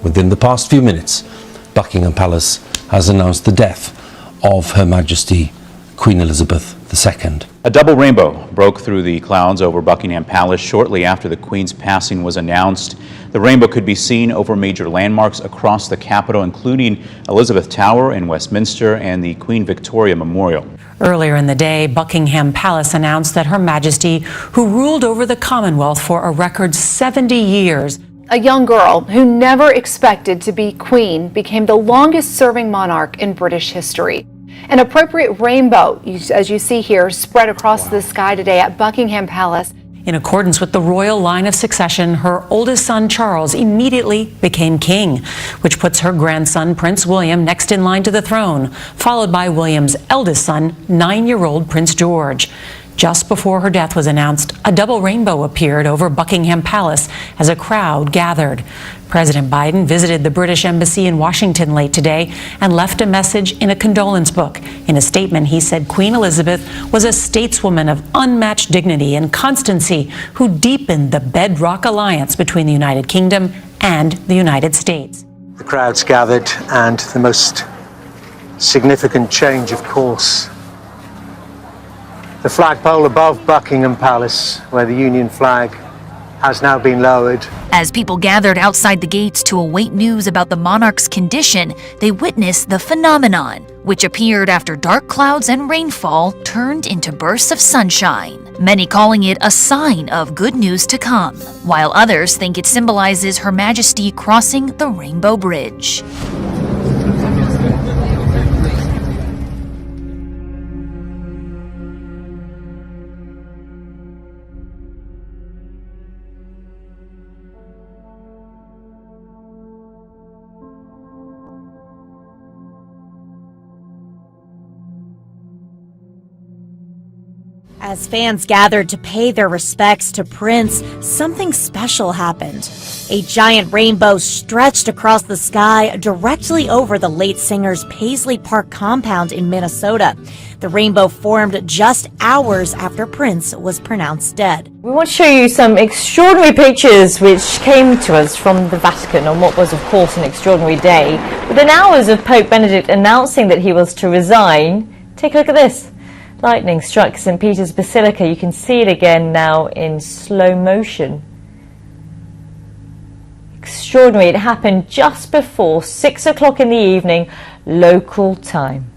Within the past few minutes, Buckingham Palace has announced the death of Her Majesty Queen Elizabeth II. A double rainbow broke through the clouds over Buckingham Palace shortly after the Queen's passing was announced. The rainbow could be seen over major landmarks across the capital, including Elizabeth Tower in Westminster and the Queen Victoria Memorial. Earlier in the day, Buckingham Palace announced that Her Majesty, who ruled over the Commonwealth for a record 70 years, a young girl who never expected to be queen, became the longest-serving monarch in British history. An appropriate rainbow, as you see here, spread across the sky today at Buckingham Palace. In accordance with the royal line of succession, her oldest son, Charles, immediately became king, which puts her grandson, Prince William, next in line to the throne, followed by William's eldest son, 9-year-old Prince George. Just before her death was announced, a double rainbow appeared over Buckingham Palace as a crowd gathered. President Biden visited the British Embassy in Washington late today and left a message in a condolence book. In a statement, he said Queen Elizabeth was a stateswoman of unmatched dignity and constancy who deepened the bedrock alliance between the United Kingdom and the United States. The crowds gathered, and the most significant change, of course, the flagpole above Buckingham Palace, where the Union flag has now been lowered. As people gathered outside the gates to await news about the monarch's condition, they witnessed the phenomenon, which appeared after dark clouds and rainfall turned into bursts of sunshine, many calling it a sign of good news to come, while others think it symbolizes Her Majesty crossing the Rainbow Bridge. As fans gathered to pay their respects to Prince, something special happened. A giant rainbow stretched across the sky directly over the late singer's Paisley Park compound in Minnesota. The rainbow formed just hours after Prince was pronounced dead. We want to show you some extraordinary pictures which came to us from the Vatican on what was, of course, an extraordinary day. Within hours of Pope Benedict announcing that he was to resign, take a look at this. Lightning struck St. Peter's Basilica. You can see it again now in slow motion. Extraordinary. It happened just before 6 o'clock in the evening, local time.